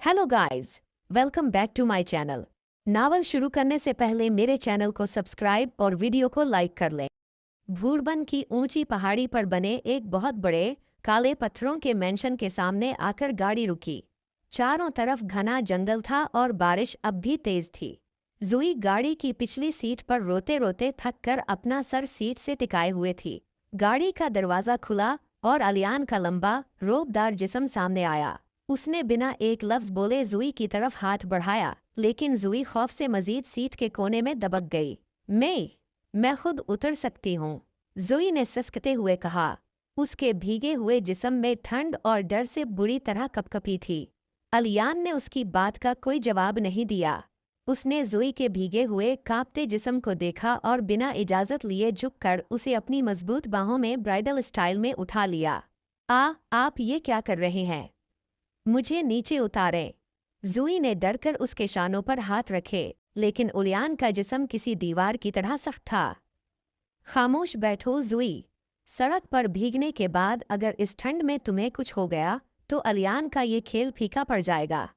Hello guys, welcome back to my channel. Novel शुरू करने से पहले मेरे चैनल को सब्सक्राइब और वीडियो को लाइक कर लें। भूरबन की ऊंची पहाड़ी पर बने एक बहुत बड़े काले पत्थरों के मेंशन के सामने आकर गाड़ी रुकी। चारों तरफ घना जंगल था और बारिश अब भी तेज थी। जुई गाड़ी की पिछली सीट पर रोते रोते थक कर अपना सर सीट से टिकाए हुए थी। गाड़ी का दरवाज़ा खुला और अलियान का लंबा रोबदार जिस्म सामने आया। उसने बिना एक लफ्ज बोले जुई की तरफ हाथ बढ़ाया, लेकिन जुई खौफ से मजीद सीट के कोने में दबक गई। मैं खुद उतर सकती हूँ, जुई ने सस्कते हुए कहा। उसके भीगे हुए जिस्म में ठंड और डर से बुरी तरह कपकपी थी। अलियान ने उसकी बात का कोई जवाब नहीं दिया। उसने जुई के भीगे हुए कांपते जिस्म को देखा और बिना इजाज़त लिए झुककर उसे अपनी मजबूत बाहों में ब्राइडल स्टाइल में उठा लिया। आप ये क्या कर रहे हैं? मुझे नीचे उतारें। जुई ने डरकर उसके शानों पर हाथ रखे, लेकिन अलियान का जिस्म किसी दीवार की तरह सख्त था। खामोश बैठो जुई। सड़क पर भीगने के बाद अगर इस ठंड में तुम्हें कुछ हो गया तो अलियान का ये खेल फीका पड़ जाएगा,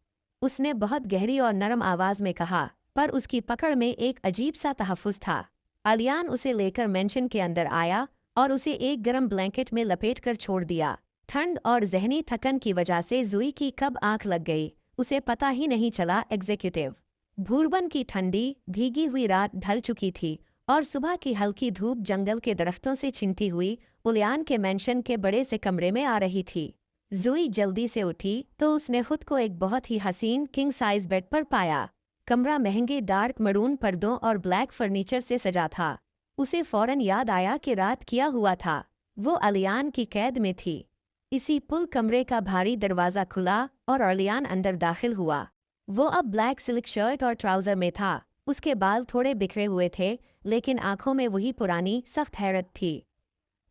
उसने बहुत गहरी और नरम आवाज में कहा, पर उसकी पकड़ में एक अजीब सा तहफ़्फ़ुज़ था। अलियान उसे लेकर मेंशन के अंदर आया और उसे एक गर्म ब्लैंकेट में लपेट कर छोड़ दिया। ठंड और जहनी थकन की वजह से जुई की कब आंख लग गई, उसे पता ही नहीं चला। एग्जीक्यूटिव भूरबन की ठंडी भीगी हुई रात ढल चुकी थी और सुबह की हल्की धूप जंगल के दरख्तों से छिनती हुई अलियान के मेंशन के बड़े से कमरे में आ रही थी। जुई जल्दी से उठी तो उसने खुद को एक बहुत ही हसीन किंग साइज बेड पर पाया। कमरा महंगे डार्क मरून पर्दों और ब्लैक फर्नीचर से सजा था। उसे फौरन याद आया कि रात किया हुआ था, वो अलियान की कैद में थी। इसी पुल कमरे का भारी दरवाज़ा खुला और अलियान अंदर दाखिल हुआ। वो अब ब्लैक सिल्क शर्ट और ट्राउज़र में था। उसके बाल थोड़े बिखरे हुए थे, लेकिन आंखों में वही पुरानी सख्त हैरत थी।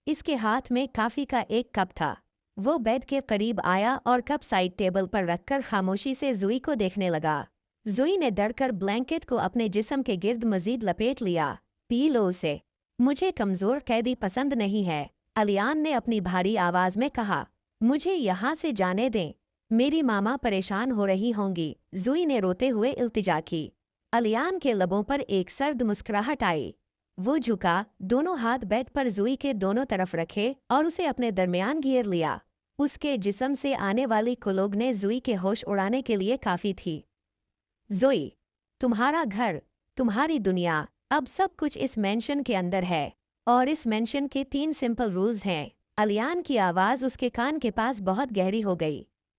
इसके हाथ में कॉफ़ी का एक कप था। वो बेड के करीब आया और कप साइड टेबल पर रखकर खामोशी से जुई को देखने लगा। जुई ने डरकर ब्लैंकेट को अपने जिस्म के गिर्द मजीद लपेट लिया। पी लो उसे। मुझे कमज़ोर कैदी पसंद नहीं है, अलियान ने अपनी भारी आवाज़ में कहा। मुझे यहाँ से जाने दें, मेरी मामा परेशान हो रही होंगी, जुई ने रोते हुए इल्तिजा की। अलियान के लबों पर एक सर्द मुस्कुराहट आई। वो झुका, दोनों हाथ बेड पर जुई के दोनों तरफ रखे और उसे अपने दरमियान घेर लिया। उसके जिस्म से आने वाली कुलुगने जुई के होश उड़ाने के लिए काफ़ी थी। जुई, तुम्हारा घर, तुम्हारी दुनिया, अब सब कुछ इस मेंशन के अंदर है, और इस मेंशन के 3 सिंपल रूल्स हैं। अलियान की आवाज़ उसके कान के पास बहुत गहरी हो गई।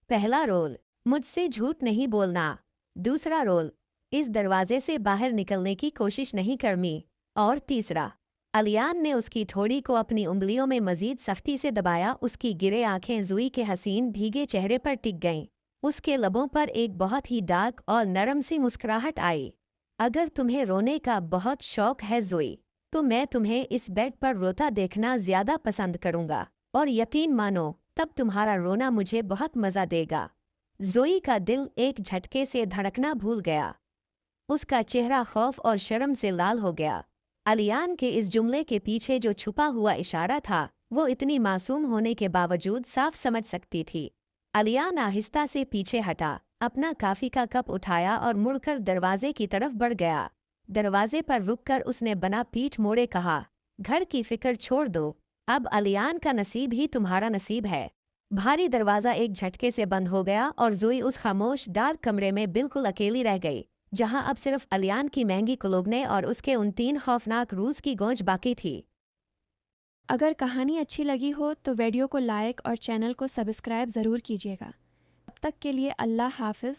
पहला रोल, मुझसे झूठ नहीं बोलना। दूसरा रोल, इस दरवाजे से बाहर निकलने की कोशिश नहीं करनी। और तीसरा, अलियान ने उसकी ठोड़ी को अपनी उंगलियों में मजीद सख्ती से दबाया। उसकी गिरे आंखें जुई के हसीन भीगे चेहरे पर टिक गईं। उसके लबों पर एक बहुत ही डार्क और नरम सी मुस्कुराहट आई। अगर तुम्हें रोने का बहुत शौक है जुई, तो मैं तुम्हें इस बेड पर रोता देखना ज़्यादा पसंद करूंगा, और यकीन मानो तब तुम्हारा रोना मुझे बहुत मज़ा देगा। जुई का दिल एक झटके से धड़कना भूल गया। उसका चेहरा खौफ और शर्म से लाल हो गया। अलियान के इस जुमले के पीछे जो छुपा हुआ इशारा था, वो इतनी मासूम होने के बावजूद साफ समझ सकती थी। अलियान आहिस्ता से पीछे हटा, अपना कॉफ़ी का कप उठाया और मुड़कर दरवाजे की तरफ बढ़ गया। दरवाजे पर रुककर उसने बना पीठ मोड़े कहा, घर की फिक्र छोड़ दो, अब अलियान का नसीब ही तुम्हारा नसीब है। भारी दरवाज़ा एक झटके से बंद हो गया और जुई उस खामोश डार्क कमरे में बिल्कुल अकेली रह गई, जहां अब सिर्फ अलियान की महंगी कुलुगने और उसके उन 3 खौफनाक रूल्स की गूंज बाकी थी। अगर कहानी अच्छी लगी हो तो वीडियो को लाइक और चैनल को सब्सक्राइब ज़रूर कीजिएगा। तब तक के लिए अल्लाह हाफ़िज़।